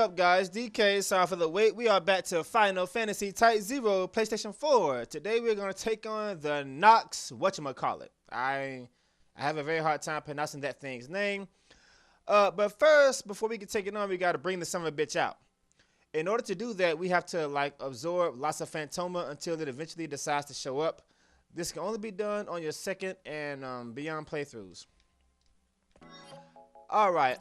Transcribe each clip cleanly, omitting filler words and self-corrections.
up, guys? DK, sorry for the wait. We are back to Final Fantasy Type-0, PlayStation 4. Today we're going to take on the Nox whatchamacallit. I have a very hard time pronouncing that thing's name. But first, before we can take it on, we got to bring the son of a bitch out. In order to do that, we have to absorb lots of Phantoma until it eventually decides to show up. This can only be done on your second and beyond playthroughs. Alright,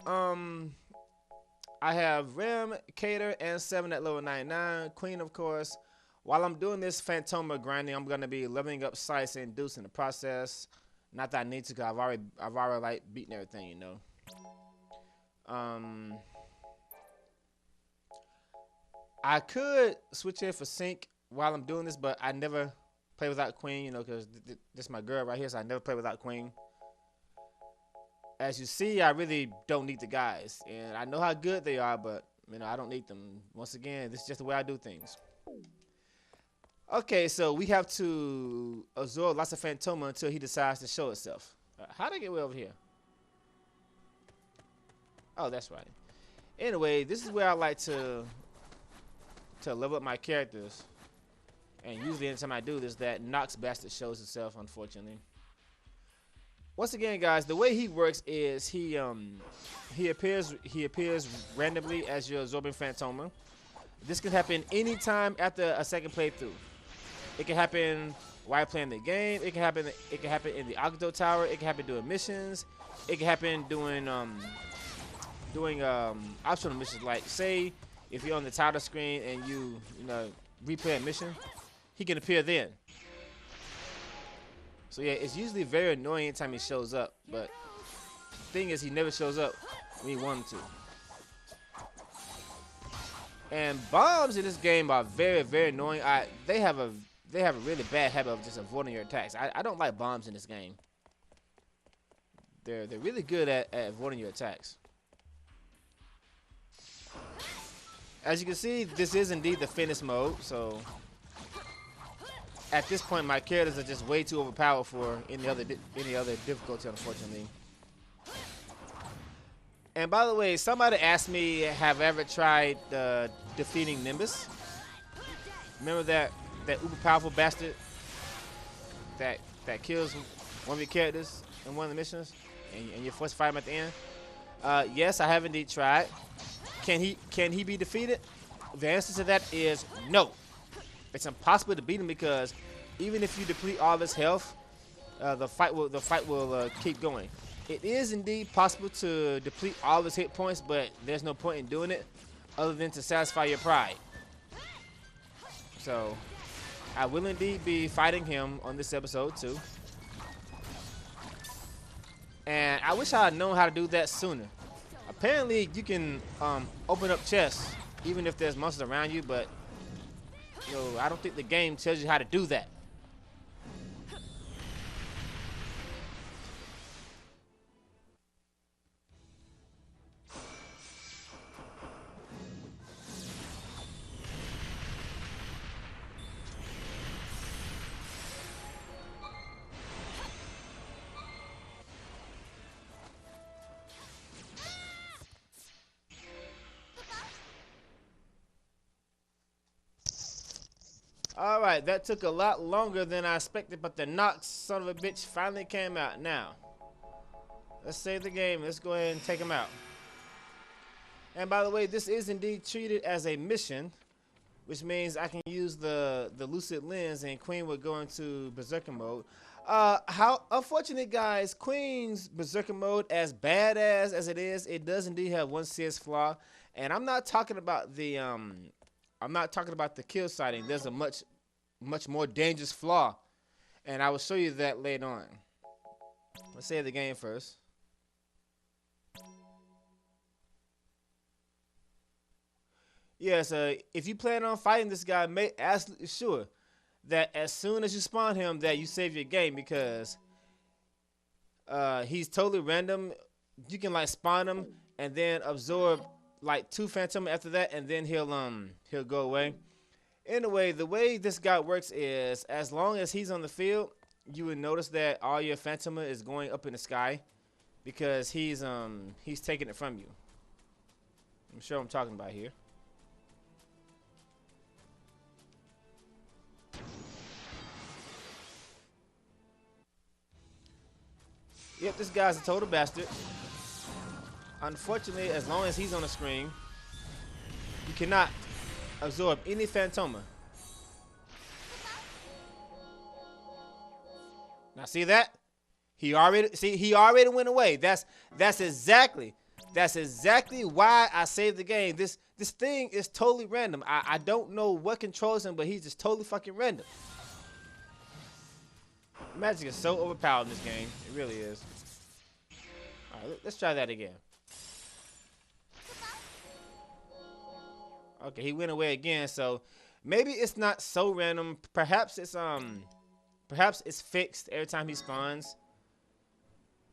I have Rem, Cater, and 7 at level 99. Queen, of course. While I'm doing this Phantoma grinding, I'm gonna be leveling up Sights and Deuce in the process. Not that I need to, cause I've already like beaten everything, you know. I could switch here for Sync while I'm doing this, but I never play without Queen, you know, cause this is my girl right here, so I never play without Queen. As you see, I really don't need the guys, and I know how good they are, but you know I don't need them. Once again, this is just the way I do things. Okay, so we have to absorb lots of Phantoma until he decides to show itself. How'd I get way over here? Oh, that's right. Anyway, this is where I like to level up my characters, and usually anytime I do this, that Nox bastard shows itself, unfortunately. Once again, guys, the way he works is he appears randomly as you're absorbing Phantoma. This can happen anytime after a second playthrough. It can happen while playing the game. It can happen in the Octo Tower. It can happen doing missions. It can happen doing optional missions. Like say if you're on the title screen and you know replay a mission, he can appear then. So yeah, it's usually very annoying anytime he shows up, but the thing is he never shows up when you want him to. And bombs in this game are very, very annoying. They have a really bad habit of just avoiding your attacks. I don't like bombs in this game. They're really good at avoiding your attacks. As you can see, this is indeed the finish mode, so at this point, my characters are just way too overpowered for any other difficulty, unfortunately. And by the way, somebody asked me, have I ever tried defeating Nimbus? Remember that uber powerful bastard that kills one of your characters in one of the missions, and you're forced to fight him at the end? Yes, I have indeed tried. Can he be defeated? The answer to that is no. It's impossible to beat him because even if you deplete all his health, the fight will keep going. It is indeed possible to deplete all his hit points, but there's no point in doing it other than to satisfy your pride. So I will indeed be fighting him on this episode too. And I wish I had known how to do that sooner. Apparently you can open up chests even if there's monsters around you, but I don't think the game tells you how to do that. Alright, that took a lot longer than I expected, but the Nox son of a bitch finally came out. Now, let's save the game. Let's go ahead and take him out. And by the way, this is indeed treated as a mission, which means I can use the Lucid Lens and Queen will go into Berserker mode. How unfortunate, guys, Queen's Berserker mode, as badass as it is, it does indeed have one serious flaw. And I'm not talking about the kill sighting. There's a much more dangerous flaw, and I will show you that later on. Let's save the game first. Yes, if you plan on fighting this guy, make absolutely sure that as soon as you spawn him, that you save your game, because he's totally random. You can like spawn him and then absorb like 2 Phantoma after that, and then he'll go away. Anyway, the way this guy works is, as long as he's on the field, you will notice that all your Phantoma is going up in the sky because he's taking it from you. I'm sure I'm talking about here. Yep, this guy's a total bastard. Unfortunately, as long as he's on the screen, you cannot absorb any Phantoma. Now see that? He already went away. That's exactly why I saved the game. This thing is totally random. I don't know what controls him, but he's just totally fucking random. Magic is so overpowered in this game. It really is. Alright, let's try that again. Okay, he went away again, so maybe it's not so random. Perhaps it's fixed every time he spawns.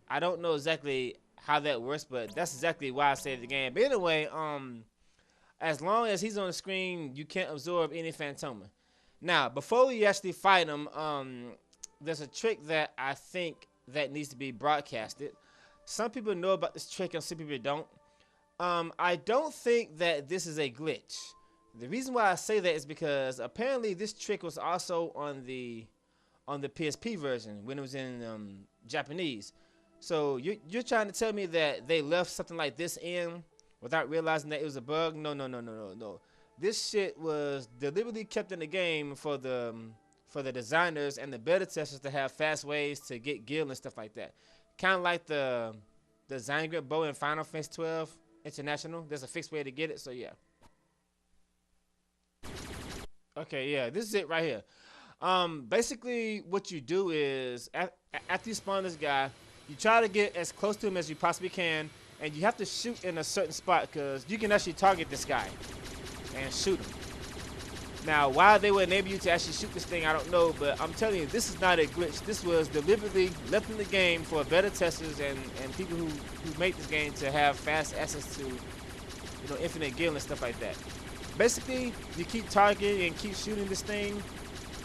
I don't know exactly how that works, but that's exactly why I saved the game. But anyway, as long as he's on the screen, you can't absorb any Phantoma. Now, before you actually fight him, there's a trick that I think that needs to be broadcasted. Some people know about this trick and some people don't. I don't think that this is a glitch. The reason why I say that is because apparently this trick was also on the PSP version when it was in Japanese. So you're trying to tell me that they left something like this in without realizing that it was a bug? No. This shit was deliberately kept in the game for the designers and the beta testers to have fast ways to get gil and stuff like that. Kind of like the design grip bow in Final Fantasy 12 International. There's a fixed way to get it, so yeah. Okay, yeah, this is it right here. Basically what you do is after you spawn this guy, you try to get as close to him as you possibly can, and you have to shoot in a certain spot because you can actually target this guy and shoot him. Now, why they would enable you to actually shoot this thing, I don't know, but I'm telling you, this is not a glitch. This was deliberately left in the game for beta testers and people who make this game to have fast access to, infinite gil and stuff like that. Basically, you keep targeting and keep shooting this thing,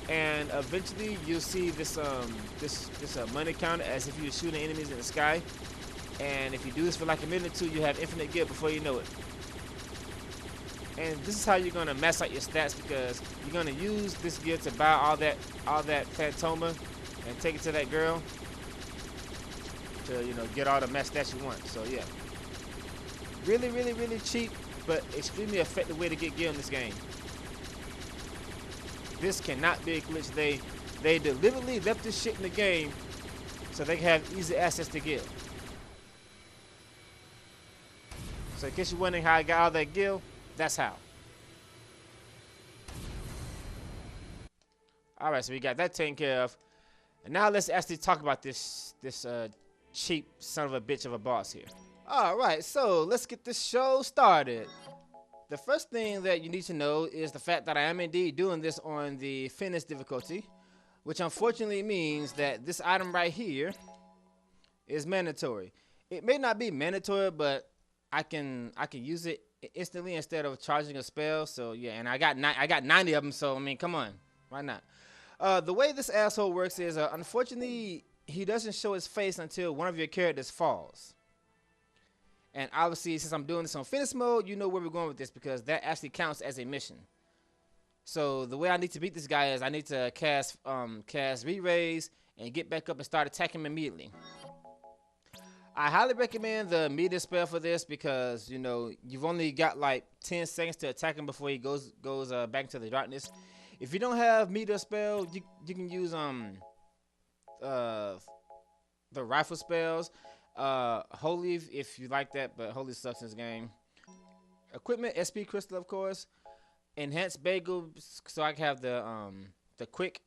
and eventually you'll see this money counter as if you're shooting enemies in the sky. And if you do this for like a minute or two, you have infinite gil before you know it. And this is how you're gonna mess up your stats, because you're gonna use this gear to buy all that Phantoma and take it to that girl to get all the max stats you want. So yeah, really cheap, but extremely effective way to get gear in this game. This cannot be a glitch. They deliberately left this shit in the game so they can have easy access to gear. So in case you're wondering how I got all that gear, that's how. Alright, so we got that taken care of. And now let's actually talk about this cheap son of a bitch of a boss here. Alright, so let's get this show started. The first thing that you need to know is the fact that I am indeed doing this on the finished difficulty, which unfortunately means that this item right here is mandatory. It may not be mandatory, but I can use it instantly instead of charging a spell. So yeah, and I got 90 of them, so I mean, come on, why not? The way this asshole works is unfortunately he doesn't show his face until one of your characters falls. And obviously, since I'm doing this on finish mode, you know where we're going with this, because that actually counts as a mission. So the way I need to beat this guy is I need to cast re-raise and get back up and start attacking him immediately. I highly recommend the meter spell for this because you've only got like 10 seconds to attack him before he goes back into the darkness. If you don't have meter spell, you can use the rifle spells. Holy, if you like that, but Holy sucks in this game. Equipment, SP crystal, of course. Enhanced bagel, so I can have the quick.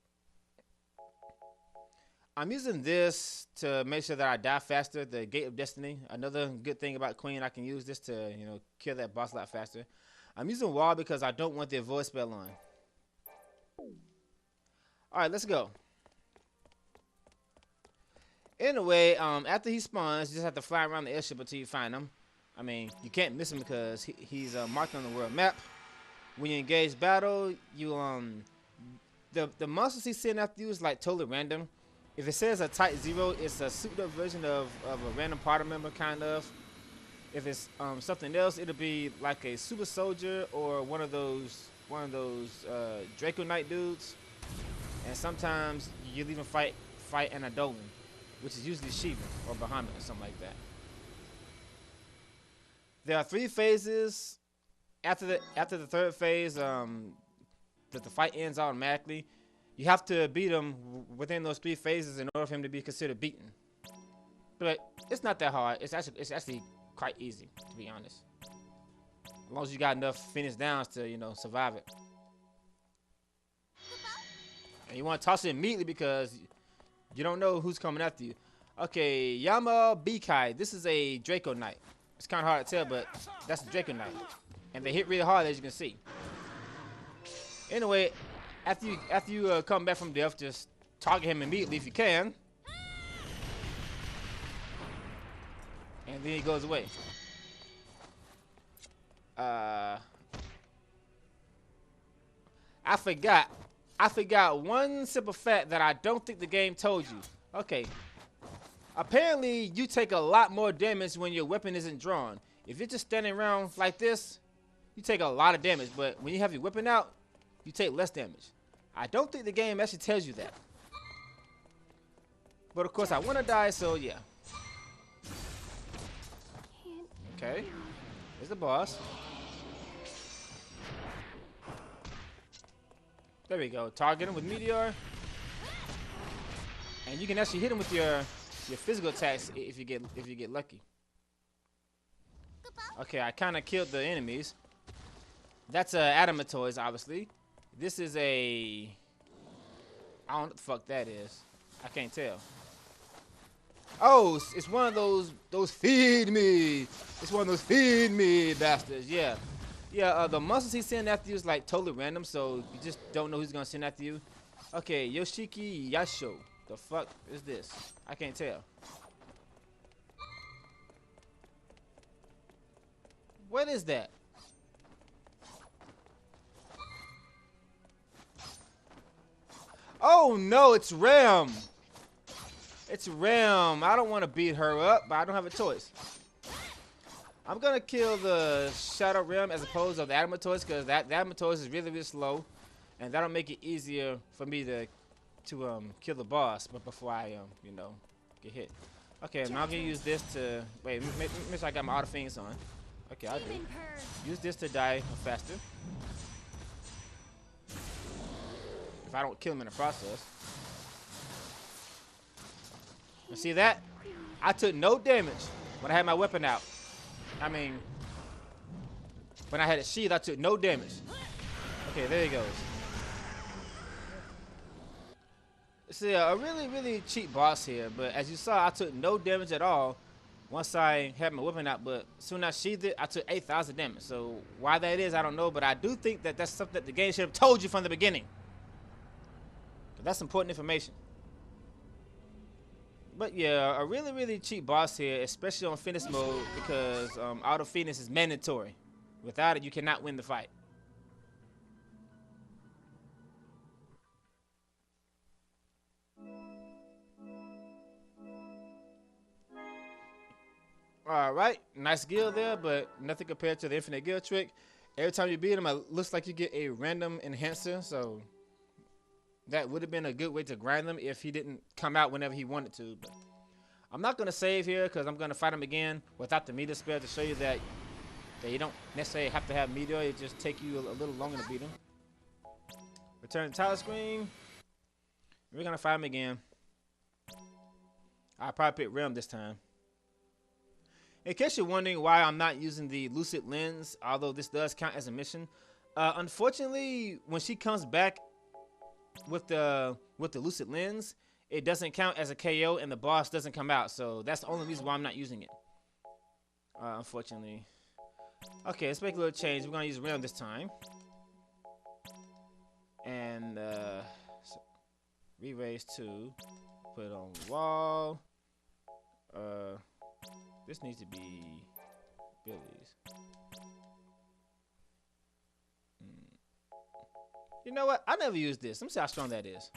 I'm using this to make sure that I die faster. The Gate of Destiny. Another good thing about Queen, I can use this to kill that boss a lot faster. I'm using Wall because I don't want the avoid spell on. All right, let's go. Anyway, after he spawns, you just have to fly around the airship until you find him. I mean, you can't miss him because he's marked on the world map. When you engage battle, you the monsters he's sending after you is like totally random. If it says a Type-0, it's a souped up version of a random party member, kind of. If it's something else, it'll be like a super soldier or one of those Draco Knight dudes. And sometimes you'll even fight an Adolan, which is usually Shiva or Bahamut or something like that. There are 3 phases. After the third phase, that the fight ends automatically. You have to beat him within those 3 phases in order for him to be considered beaten. But it's not that hard. It's actually quite easy, to be honest. As long as you got enough finish downs to, you know, survive it. And you want to toss it immediately because you don't know who's coming after you. Okay, Yama Bikai. This is a Draco Knight. It's kind of hard to tell, but that's a Draco Knight. And they hit really hard, as you can see. Anyway, after you come back from death, just target him immediately if you can. And then he goes away. I forgot one simple fact that I don't think the game told you. Okay. Apparently, you take a lot more damage when your weapon isn't drawn. If you're just standing around like this, you take a lot of damage. But when you have your weapon out, you take less damage. I don't think the game actually tells you that. But of course, I want to die, so yeah. Okay. Here's the boss. There we go. Target him with Meteor. And you can actually hit him with your physical attacks if you get lucky. Okay, I kind of killed the enemies. That's Adamatoids, obviously. This is a... I don't know what the fuck that is. I can't tell. Oh, it's one of those feed me. It's one of those feed me bastards. Yeah. Yeah, the monsters he's sending after you is like totally random, so you just don't know who's gonna send after you. Okay, Yoshiki Yasho. The fuck is this? I can't tell. What is that? Oh no, it's Ram. It's Ram. I don't want to beat her up, but I don't have a choice. I'm gonna kill the Shadow Ram as opposed to the Adamatoids because the Adamatoids is really, really slow, and that'll make it easier for me to kill the boss. But before I you know, get hit. Okay, now I'm gonna use this to wait. Make sure I got my auto fiends on. Okay, I'll do. Use this to die faster. If I don't kill him in the process. You see that? I took no damage when I had my weapon out. I mean, when I had a shield, I took no damage. Okay, there he goes. It's a really, really cheap boss here, but as you saw, I took no damage at all once I had my weapon out, but soon as I sheathed it, I took 8,000 damage. So why that is, I don't know, but I do think that that's something that the game should have told you from the beginning. That's important information. But yeah, a really, really cheap boss here, especially on fitness mode, because auto fitness is mandatory. Without it, you cannot win the fight. Alright, nice guild there, but nothing compared to the infinite guild trick. Every time you beat him, it looks like you get a random enhancer, so that would have been a good way to grind them if he didn't come out whenever he wanted to. But I'm not going to save here because I'm going to fight him again without the meter spell to show you that you don't necessarily have to have meteor. It just take you a little longer to beat him. Return to title screen. We're going to fight him again. I'll probably pick Realm this time. In case you're wondering why I'm not using the Lucid Lens, although this does count as a mission, unfortunately, when she comes back with the Lucid Lens, it doesn't count as a KO and the boss doesn't come out. So that's the only reason why I'm not using it. Unfortunately. Okay, let's make a little change. We're gonna use Realm this time. And so re-raise 2. Put it on wall. This needs to be Billy's. You know what? I never used this. Let me see how strong that is.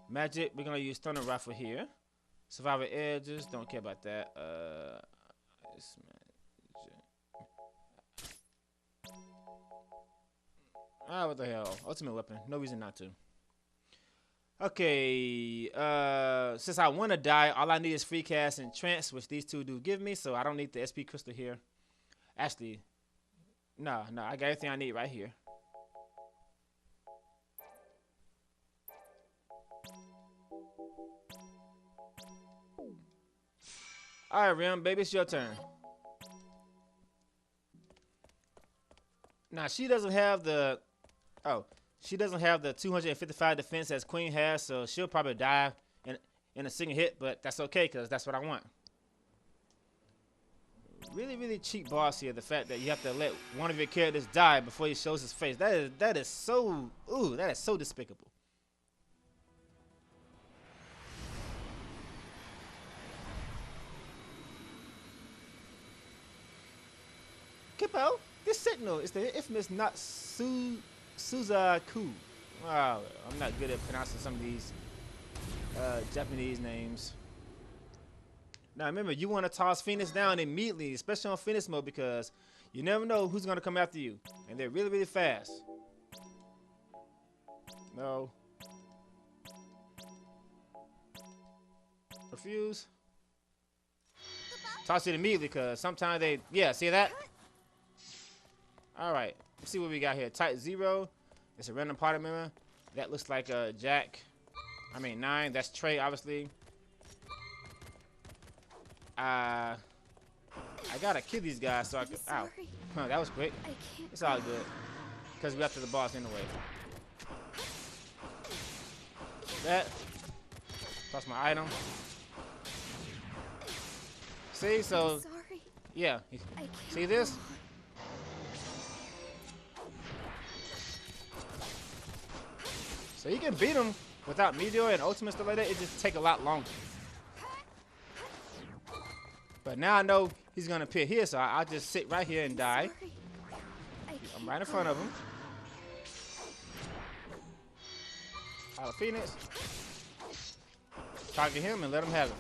Magic, we're gonna use Thunder Rifle here. Survivor Edges, don't care about that. Ah, what the hell? Ultimate weapon. No reason not to. Okay. Since I want to die, all I need is free cast and trance, which these two do give me, so I don't need the SP crystal here. Actually, no, I got everything I need right here. All right, Rim, baby, it's your turn. Now she doesn't have the. Oh, she doesn't have the 255 defense as Queen has, so she'll probably die in a single hit, but that's okay because that's what I want. Really, really cheap boss here. The fact that you have to let one of your characters die before he shows his face. That is so. Ooh, that is so despicable. Kippo, this Sentinel is the infamous Nox Suzaku. Wow, I'm not good at pronouncing some of these Japanese names. Now remember, you want to toss Phoenix down immediately, especially on Phoenix mode, because you never know who's going to come after you. And they're really, really fast. No. Refuse. Toss it immediately, because sometimes they... Yeah, see that? Alright, let's see what we got here. Type-0. It's a random party member. That looks like Jack. I mean 9. That's Trey, obviously. I gotta kill these guys so I can. Ow. Huh, that was quick. It's all good. Because we got to the boss anyway. That. Toss my item. See, so. Yeah. See this? So you can beat him without Meteor and Ultimate stuff like that. It just take a lot longer. But now I know he's gonna appear here, so I'll just sit right here and die. I'm right in front of him. Out of Phoenix. Target him and let him have it.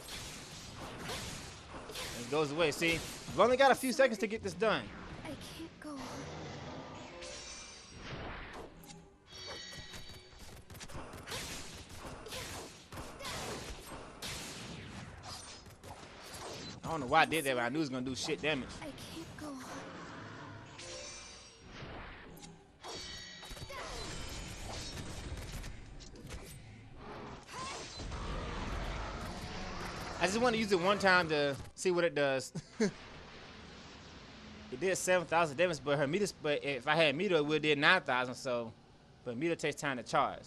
And it goes away. See, we've only got a few seconds to get this done. I can't go on. I don't know why I did that, but I knew it was gonna do shit damage. I can't go on. I just want to use it one time to see what it does. It did 7,000 damage, but her meter. But if I had meter, it would have did 9,000. So, but meter takes time to charge,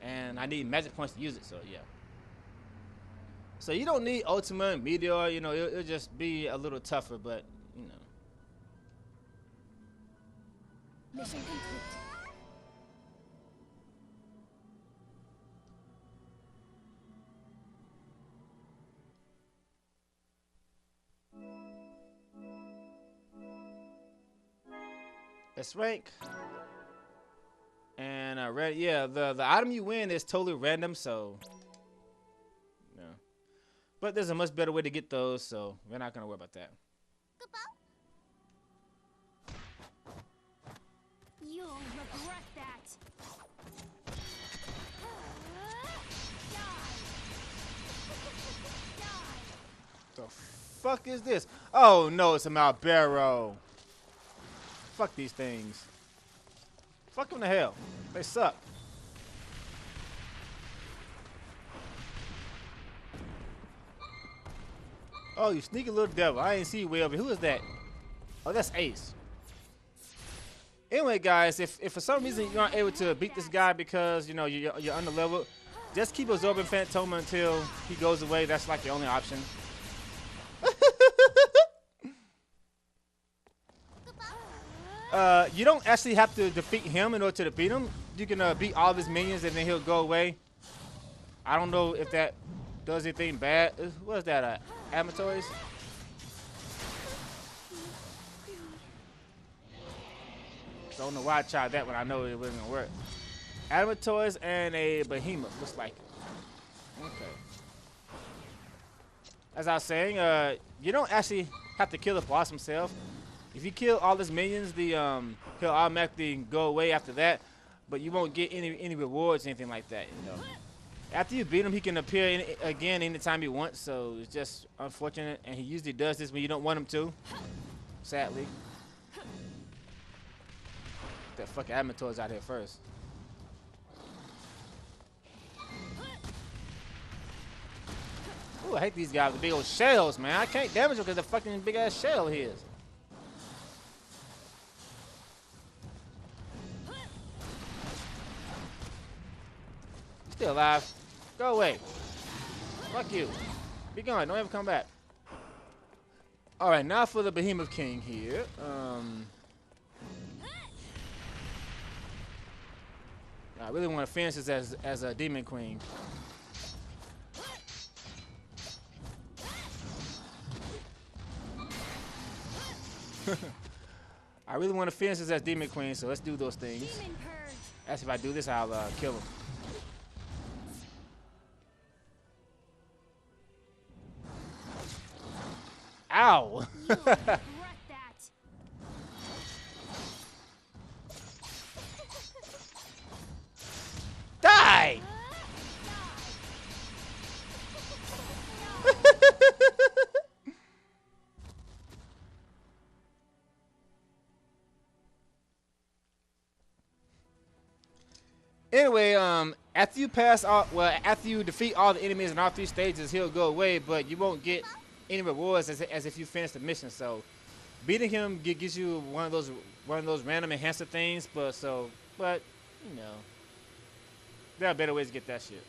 and I need magic points to use it. So yeah. So you don't need Ultimate Meteor, you know, it'll just be a little tougher, but, you know. Mission complete. It's rank. And yeah, the item you win is totally random, so... But there's a much better way to get those, so we're not going to worry about that. You'll regret that. The fuck is this? Oh no, it's a Malbero. Fuck these things. Fuck them to hell. They suck. Oh, you sneaky little devil. I ain't see you way over here. Who is that? Oh, that's Ace. Anyway, guys, if for some reason you aren't able to beat this guy because, you know, you're under level, just keep absorbing Phantoma until he goes away. That's like your only option. You don't actually have to defeat him in order to defeat him. You can beat all of his minions and then he'll go away. I don't know if that does anything bad. What is that? Armageddon? Don't know why I tried that when I know it wasn't gonna work. Armageddon and a behemoth. Looks like it. Okay. As I was saying, you don't actually have to kill the boss himself. If you kill all his minions, the he'll automatically go away after that, but you won't get any rewards or anything like that. You know. After you beat him, he can appear again anytime he wants. So it's just unfortunate, and he usually does this when you don't want him to. Sadly. That fucking Adamantors out here first. Ooh, I hate these guys with big old shells, man. I can't damage them because the fucking big ass shell he is. Still alive. Go away. Fuck you. Be gone. Don't ever come back. Alright, now for the Behemoth King here. I really want to finish this as a Demon Queen. I really want to finish this as Demon Queen, so let's do those things. As if I do this, I'll kill him. Ow! Die! Anyway, after you pass all, well, after you defeat all the enemies in all 3 stages, he'll go away, but you won't get any rewards as if you finish the mission. So beating him gives you one of those random enhancer things, but you know, there are better ways to get that shit.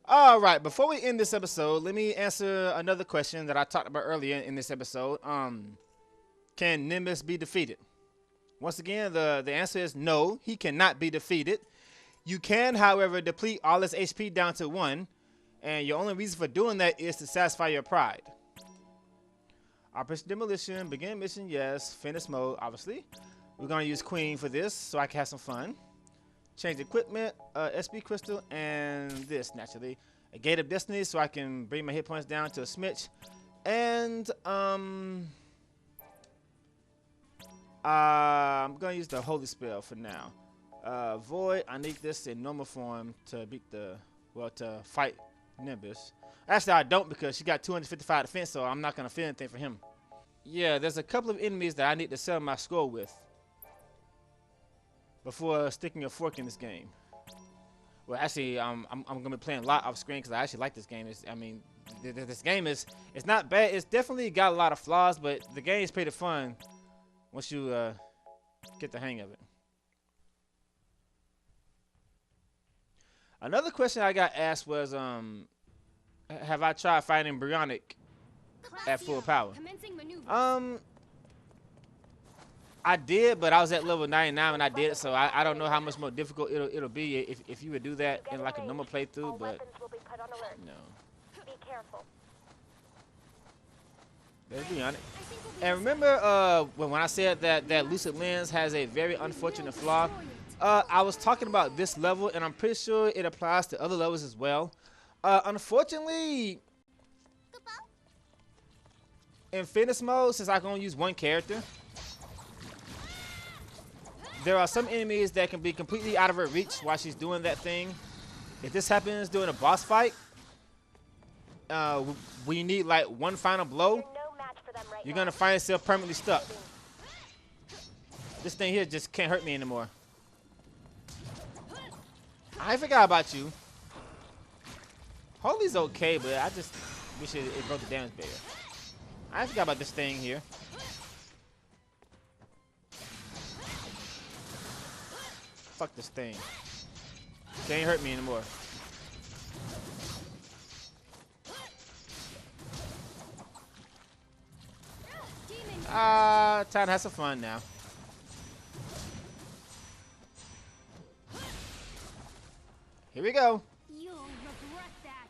All right, before we end this episode, let me answer another question that I talked about earlier in this episode. Can Nimbus be defeated? Once again, the answer is no, he cannot be defeated. You can, however, deplete all his HP down to 1, and your only reason for doing that is to satisfy your pride. Operation Demolition, begin mission, yes. Finish mode, obviously. We're going to use Queen for this so I can have some fun. Change equipment, SB Crystal, and this, naturally. A Gate of Destiny so I can bring my hit points down to a smidge. And, I'm going to use the Holy Spell for now. Void, I need this in normal form to beat to fight Nimbus. Actually, I don't because she got 255 defense, so I'm not going to feel anything for him. Yeah, there's a couple of enemies that I need to settle my score with before sticking a fork in this game. Well, actually, I'm going to be playing a lot off screen because I actually like this game. This game it's not bad. It's definitely got a lot of flaws, but the game is pretty fun once you get the hang of it. Another question I got asked was, have I tried fighting Bionic at full power? I did, but I was at level 99 when I did it, so I don't know how much more difficult it'll be if you would do that in like a normal playthrough, but no. Be careful. There's Bionic. And remember when I said that Lucid Lens has a very unfortunate flaw? I was talking about this level, and I'm pretty sure it applies to other levels as well. Unfortunately, in fitness mode, since I can only use one character, there are some enemies that can be completely out of her reach while she's doing that thing. If this happens during a boss fight, we need like one final blow, you're gonna find yourself permanently stuck. This thing here just can't hurt me anymore. I forgot about you. Holy's okay, but I just wish it broke the damage barrier. I forgot about this thing here. Fuck this thing. They ain't hurt me anymore. Time to have some fun now. Here we go. You'll regret that.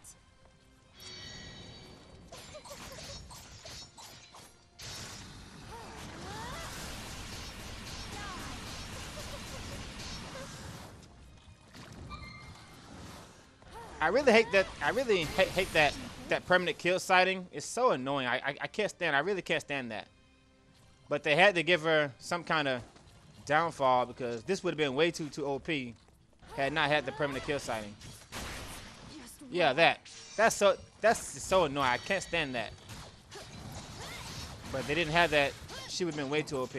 I really hate that. I really hate that permanent kill sighting. It's so annoying. I can't stand. I really can't stand that. But they had to give her some kind of downfall because this would have been way too OP had not had the permanent kill sighting. Yeah, that's so annoying. I can't stand that. But they didn't have that. She would have been way too OP.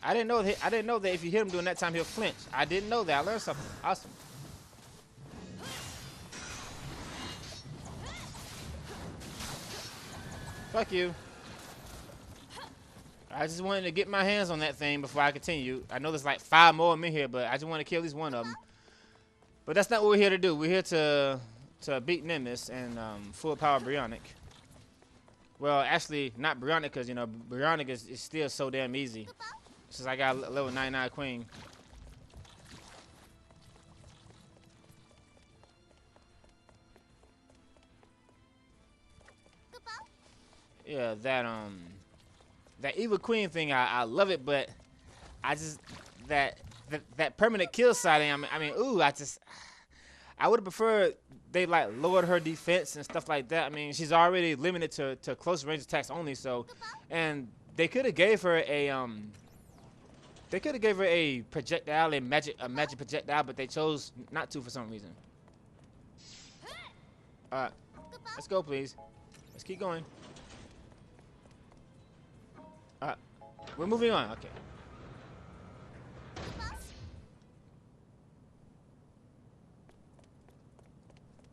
I didn't know that if you hit him during that time he'll flinch. I didn't know that. I learned something. Awesome. Fuck you. I just wanted to get my hands on that thing before I continue. I know there's like 5 more of them in here, but I just want to kill at least one of them. But that's not what we're here to do. We're here to beat Nimbus and full power Bionic. Well, actually, not Bionic because, you know, Bionic is still so damn easy. Since I got a level 99 Queen. Yeah, that evil queen thing, I love it, but I just that permanent kill sighting. I mean, ooh, I would have preferred they like lowered her defense and stuff like that. I mean, she's already limited to close range attacks only, so and they could have gave her a projectile, a magic projectile, but they chose not to for some reason. Let's go, please. Let's keep going. We're moving on. Okay.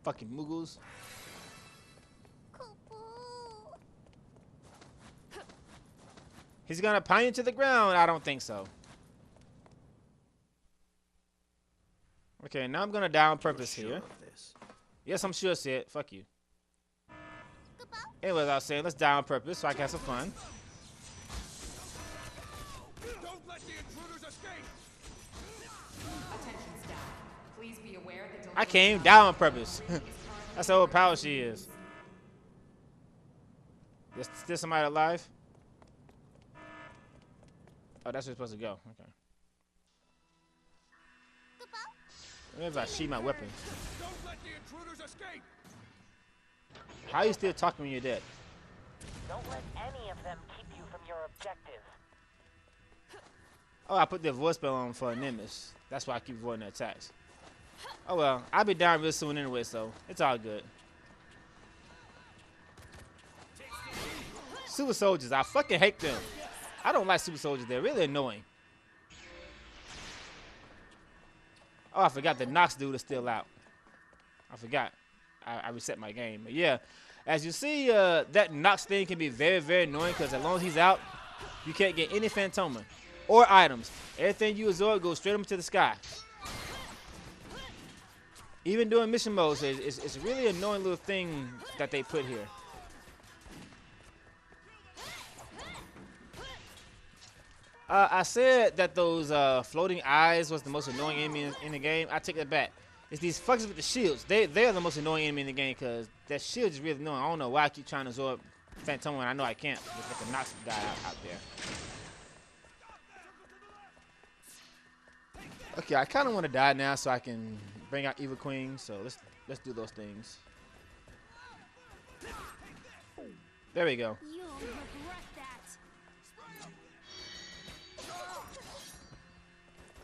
Fucking Muggles. He's gonna pine you to the ground. I don't think so. Okay, now I'm gonna die on purpose here. Yes, I'm sure, Sid. Fuck you. Anyways, I was saying, let's die on purpose so I can have some fun. Don't let the intruders escape. Attention staff. Please be aware that I came down on purpose. That's how overpowered she is. There's still somebody alive? Oh, that's where we're supposed to go. Okay. What if I sheath my weapon? Don't let the intruders escape. How are you still talking when you're dead? Don't let any of them keep you from your objective. Oh, I put the voice spell on for Nimbus. That's why I keep avoiding the attacks. Oh well, I'll be down real soon anyway, so it's all good. Super soldiers, I fucking hate them. I don't like super soldiers, they're really annoying. Oh, I forgot the Nox dude is still out. I forgot. I reset my game. But yeah, as you see, that Nox thing can be very, very annoying because as long as he's out, you can't get any Phantoma or items. Everything you absorb goes straight up into the sky. Even during mission modes, it's a really annoying little thing that they put here. I said that those floating eyes was the most annoying enemy in the game. I take that back. It's these fuckers with the shields. They're the most annoying enemy in the game because that shield is really annoying. I don't know why I keep trying to absorb Phantoma when I know I can't. There's like a Nox guy out there. Okay, I kind of want to die now so I can bring out Evil Queen. So let's do those things. There we go. You'll regret that.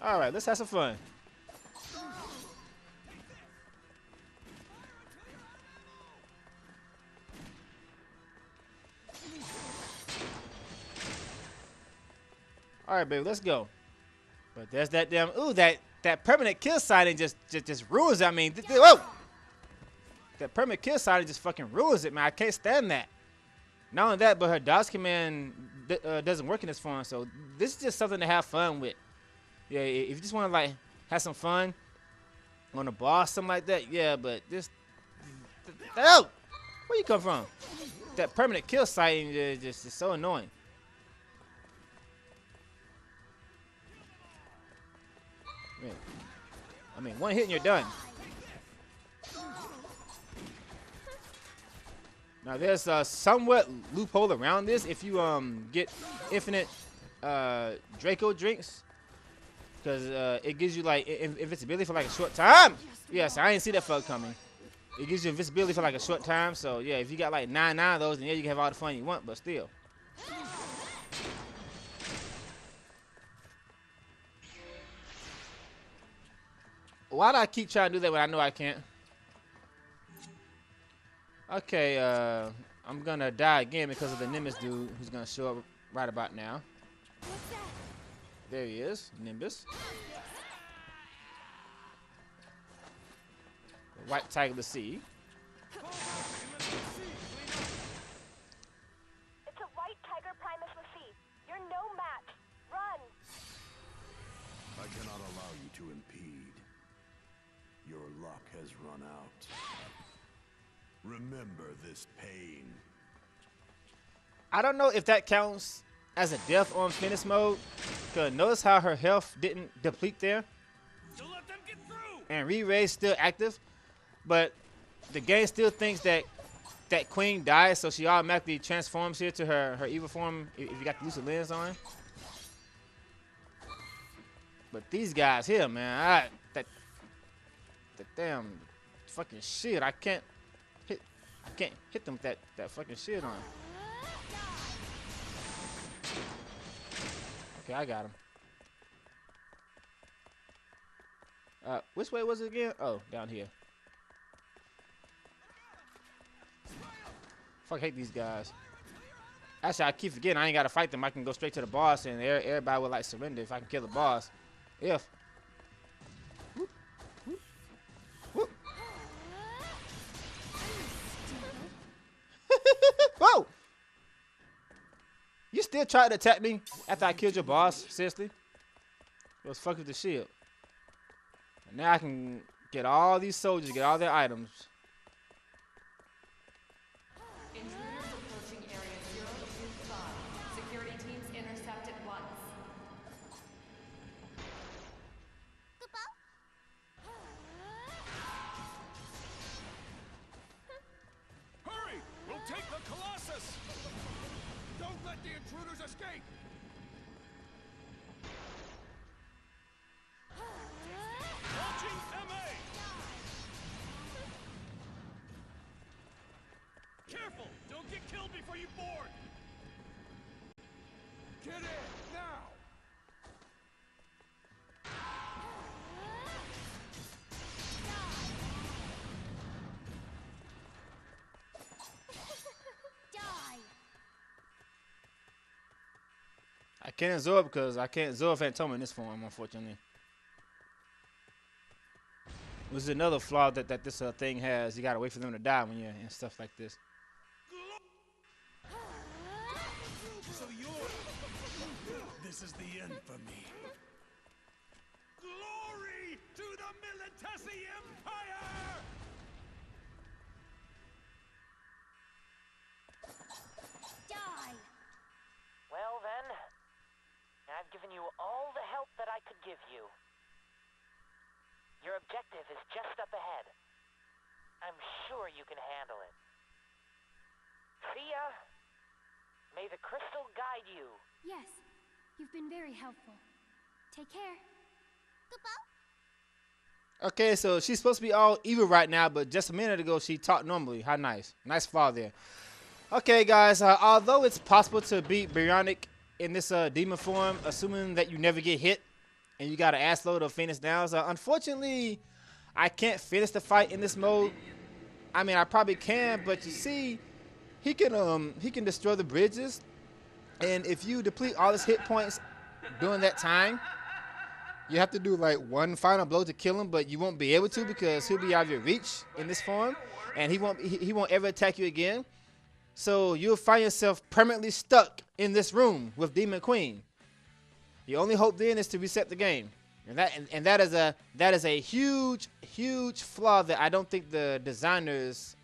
All right, let's have some fun. All right, baby, let's go. But there's that damn that permanent kill sighting just ruins it. I mean, whoa! That permanent kill sighting just fucking ruins it, man. I can't stand that. Not only that, but her dodge command doesn't work in this form. So this is just something to have fun with. Yeah, if you just want to like have some fun on a boss, something like that, yeah. But this, oh, where you come from? That permanent kill sighting is so annoying. I mean, one hit and you're done. Now there's a somewhat loophole around this. If you get infinite Draco drinks, because it gives you like invincibility for like a short time. Yes, I didn't see that fuck coming. It gives you invisibility for like a short time. So yeah, if you got like 9 of those, then yeah, you can have all the fun you want. But still. Why do I keep trying to do that when I know I can't? Okay, I'm gonna die again because of the Nimbus dude who's gonna show up right about now. What's that? There he is, Nimbus. The White Tiger of the Sea. It's a white tiger Primus with sea. You're no match. Run! I cannot allow you to impede. Your luck has run out. Remember this pain. I don't know if that counts as a death on finish mode. Cause notice how her health didn't deplete there. Don't let them get through! And re-raise still active. But the game still thinks that Queen dies, so she automatically transforms here to her evil form if you got the lucid lens on. But these guys here, man, that damn fucking shit, I can't hit them with that fucking shit on. Okay, I got him. Which way was it again? Oh, down here. Fuck, I hate these guys. Actually, I keep forgetting I ain't gotta fight them. I can go straight to the boss, and everybody will like surrender if I can kill the boss. If. Whoop, whoop, whoop. Whoa! You still tried to attack me after I killed your boss? Seriously? It was fuck with the shield. And now I can get all these soldiers, get all their items. Intruders approaching area 025. Security teams intercept at once. Hurry! We'll take the Colossus! Don't let the intruders escape! Launching MA! Careful! Don't get killed before you board! Get in, now! Die. I can't absorb because I can't absorb Phantom in this form, unfortunately. Which is another flaw that this thing has. You gotta wait for them to die when you're in stuff like this. So this is the end for me. Glory to the Militesi Empire! Die. Well then, I've given you all the help that I could give you. Your objective is just up ahead. I'm sure you can handle it. See ya. May the crystal guide you. Yes, you've been very helpful. Take care. Okay, so she's supposed to be all evil right now, but just a minute ago she talked normally. How nice. Nice flaw there. Okay, guys, although it's possible to beat Bionic in this demon form, assuming that you never get hit and you got an ass load of Phoenix Downs, unfortunately, I can't finish the fight in this mode. I mean, I probably can, but you see, he can destroy the bridges, and if you deplete all his hit points during that time, you have to do like one final blow to kill him, but you won't be able to because he'll be out of your reach in this form, and he won't ever attack you again. So you'll find yourself permanently stuck in this room with Demon Queen. Your only hope then is to reset the game, and that is a huge flaw that I don't think the designers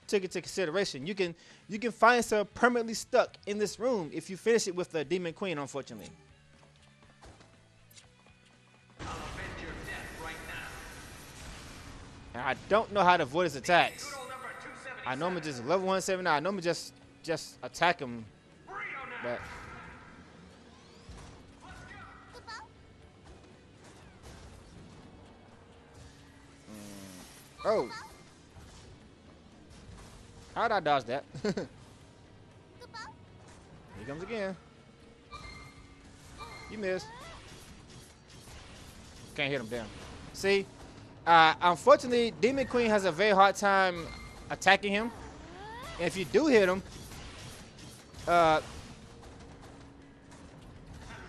took into consideration. You can find yourself permanently stuck in this room if you finish it with the Demon Queen, unfortunately. I'll avenge your death right now. And I don't know how to avoid his attacks. Noodle number 277. I normally just level 179. I normally just attack him, Burrito now. but Oh. How'd I dodge that? Here he comes again. You missed. Can't hit him down. See? Unfortunately, Demon Queen has a very hard time attacking him. And if you do hit him,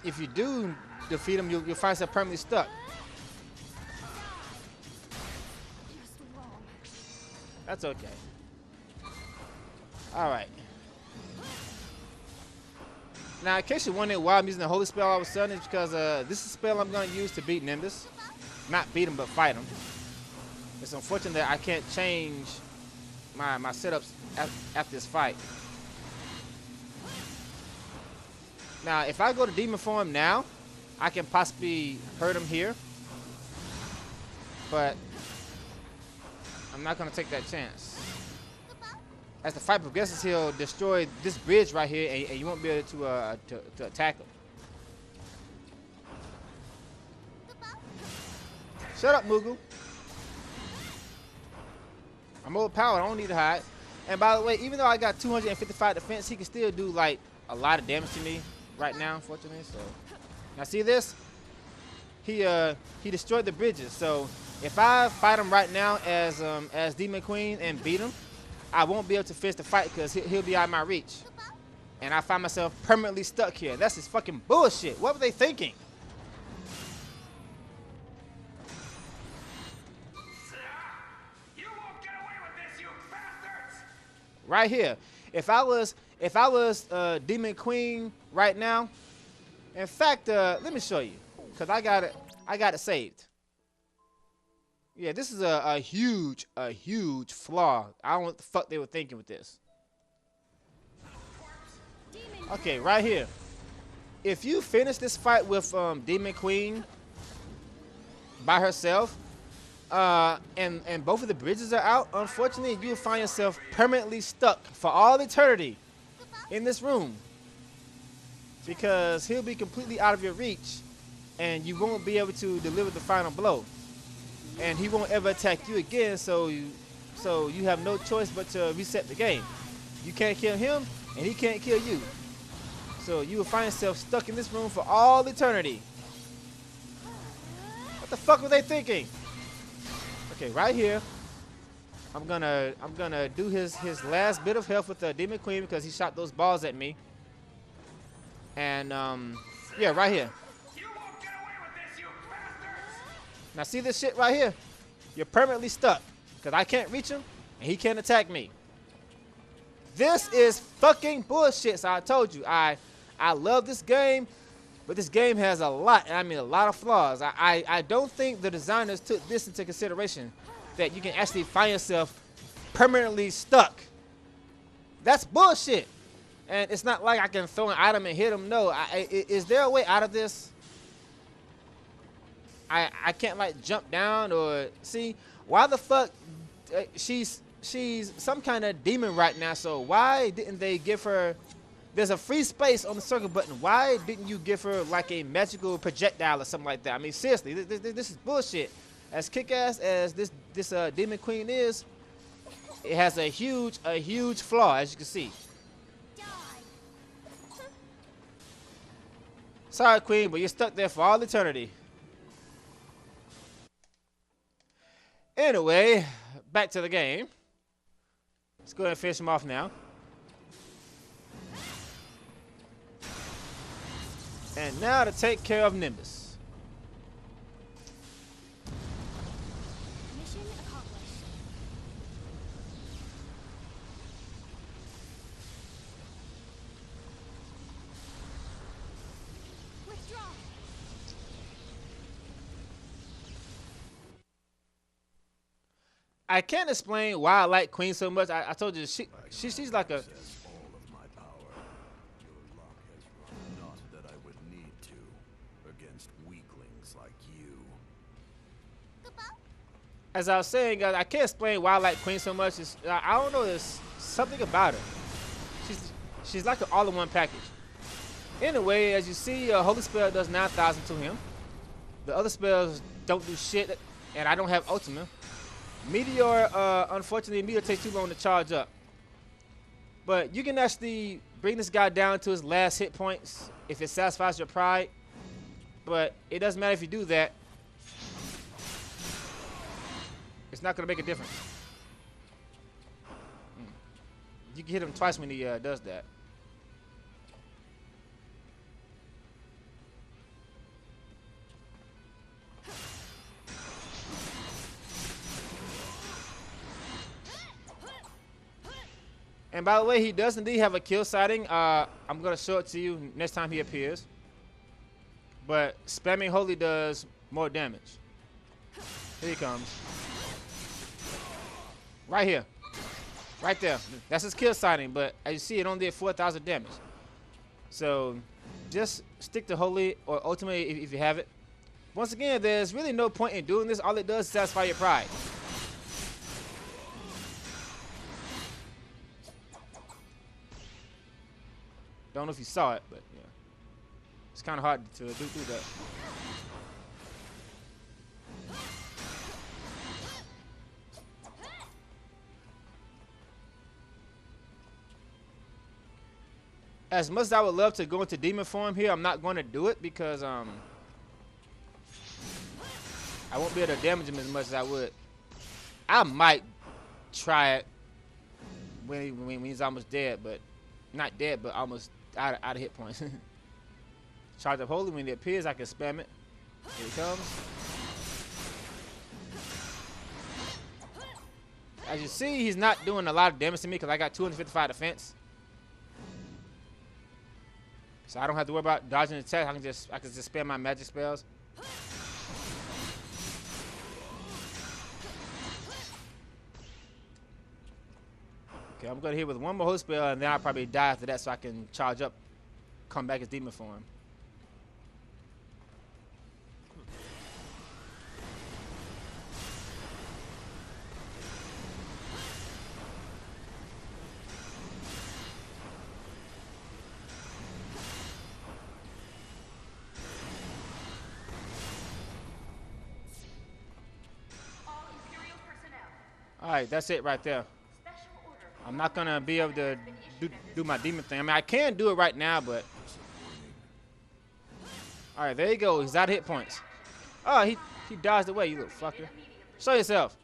if you do defeat him, you'll find yourself permanently stuck. That's okay. Alright. Now, in case you're wondering why I'm using the holy spell all of a sudden, it's because this is a spell I'm going to use to beat Nimbus. Not beat him, but fight him. It's unfortunate that I can't change my setups after this fight. Now, if I go to demon form now, I can possibly hurt him here. But I'm not going to take that chance. As the fight progresses, he'll destroy this bridge right here, and you won't be able to attack him. Shut up, Mugu. I'm overpowered. I don't need to hide. And by the way, even though I got 255 defense, he can still do like a lot of damage to me right now, unfortunately. So now see this? He destroyed the bridges. So if I fight him right now as Demon Queen and beat him, I won't be able to finish the fight because he'll be out of my reach. And I find myself permanently stuck here. That's just fucking bullshit. What were they thinking? You won't get away with this, you bastards! Right here. If I was Demon Queen right now, in fact, let me show you, cause I got it saved. Yeah, this is a huge flaw. I don't know what the fuck they were thinking with this. Okay, right here. If you finish this fight with Demon Queen by herself, and both of the bridges are out, unfortunately, you'll find yourself permanently stuck for all eternity in this room. Because he'll be completely out of your reach, and you won't be able to deliver the final blow. And he won't ever attack you again, so you have no choice but to reset the game. You can't kill him, and he can't kill you. So you will find yourself stuck in this room for all eternity. What the fuck were they thinking? Okay, right here, I'm gonna do his last bit of health with the Demon Queen because he shot those balls at me. And yeah, right here. You won't get away with this, you bastards! Now see this shit right here? You're permanently stuck because I can't reach him and he can't attack me. This is fucking bullshit. So I told you, I love this game, but this game has a lot, and I mean a lot of flaws. I don't think the designers took this into consideration, that you can actually find yourself permanently stuck. That's bullshit. And it's not like I can throw an item and hit him. No, is there a way out of this? I can't like jump down or see why the fuck she's some kind of demon right now. So why didn't they give her? There's a free space on the circle button. Why didn't you give her like a magical projectile or something like that? I mean, seriously, this is bullshit. As kick-ass as this Demon Queen is, it has a huge flaw, as you can see. Sorry, Queen, but you're stuck there for all eternity. Anyway, back to the game. Let's go ahead and finish him off now. And now to take care of Nimbus. Mission accomplished. Withdraw. I can't explain why I like Queen so much. I told you she's like a. Possess all of my power. Your luck has run. Not that I would need to against weaklings like you. As I was saying, guys, I can't explain why I like Queen so much. I don't know. There's something about her. She's like an all-in-one package. Anyway, as you see, Holy Spell does 9,000 to him. The other spells don't do shit, and I don't have Ultimate. Meteor, unfortunately, Meteor takes too long to charge up. But you can actually bring this guy down to his last hit points if it satisfies your pride. But it doesn't matter if you do that. It's not going to make a difference. You can hit him twice when he does that. And by the way, he does indeed have a kill sighting. I'm going to show it to you next time he appears. But spamming Holy does more damage. Here he comes. Right here. Right there. That's his kill sighting. But as you see, it only did 4,000 damage. So just stick to Holy or ultimately if you have it. Once again, there's really no point in doing this. All it does is satisfy your pride. Don't know if you saw it, but yeah. It's kind of hard to do that. As much as I would love to go into demon form here, I'm not going to do it because I won't be able to damage him as much as I would. I might try it when he's almost dead, but not dead, but almost out of hit points. Charge up Holy. When it appears, I can spam it. Here he comes. As you see, he's not doing a lot of damage to me because I got 255 defense. So I don't have to worry about dodging attacks. I can just spam my magic spells. Okay, I'm gonna hit with one more holy spell and then I'll probably die after that so I can charge up, come back as demon form. Alright, that's it right there. I'm not gonna be able to do my demon thing. I mean, I can do it right now, but alright, there you go. He's out of hit points. Oh, he dodged away, you little fucker. Show yourself.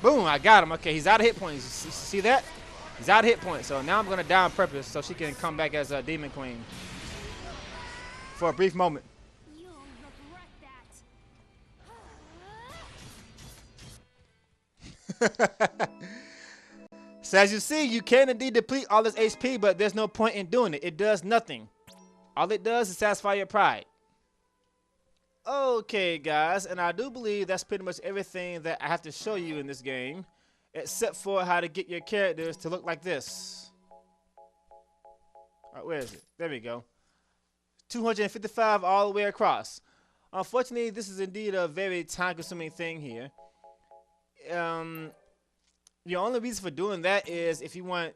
Boom, I got him. Okay, he's out of hit points. See that? He's out of hit points. So now I'm gonna die on purpose so she can come back as a demon queen for a brief moment. So as you see, you can indeed deplete all this HP, but there's no point in doing it. It does nothing. All it does is satisfy your pride. Okay, guys, and I do believe that's pretty much everything that I have to show you in this game, except for how to get your characters to look like this. All right, where is it? There we go. 255 all the way across. Unfortunately, this is indeed a very time-consuming thing here. The only reason for doing that is if you want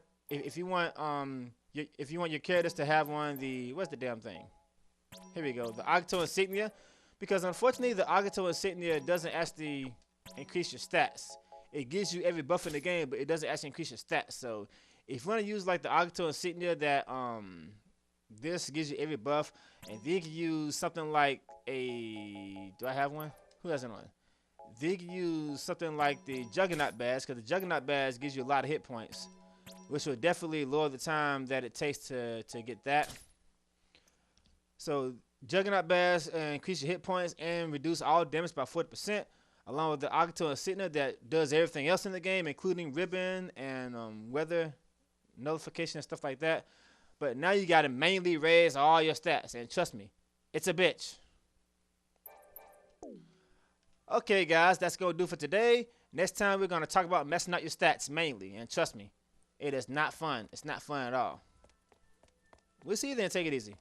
your characters to have one of the, what's the damn thing? Here we go, the Agato insignia, because unfortunately the Agato insignia doesn't actually increase your stats. It gives you every buff in the game, but it doesn't actually increase your stats. So if you want to use like the Agato insignia that this gives you every buff, and then you can use something like a, do I have one? Who has it on? They can use something like the Juggernaut badge, because the Juggernaut badge gives you a lot of hit points, which will definitely lower the time that it takes to get that. So Juggernaut badge increase your hit points and reduce all damage by 40%, along with the Agato insignia that does everything else in the game, including ribbon and weather nullification and stuff like that. But now you got to manually raise all your stats, and trust me, it's a bitch. Okay, guys, that's going to do for today. Next time, we're going to talk about messing up your stats mainly. And trust me, it is not fun. It's not fun at all. We'll see you then. Take it easy.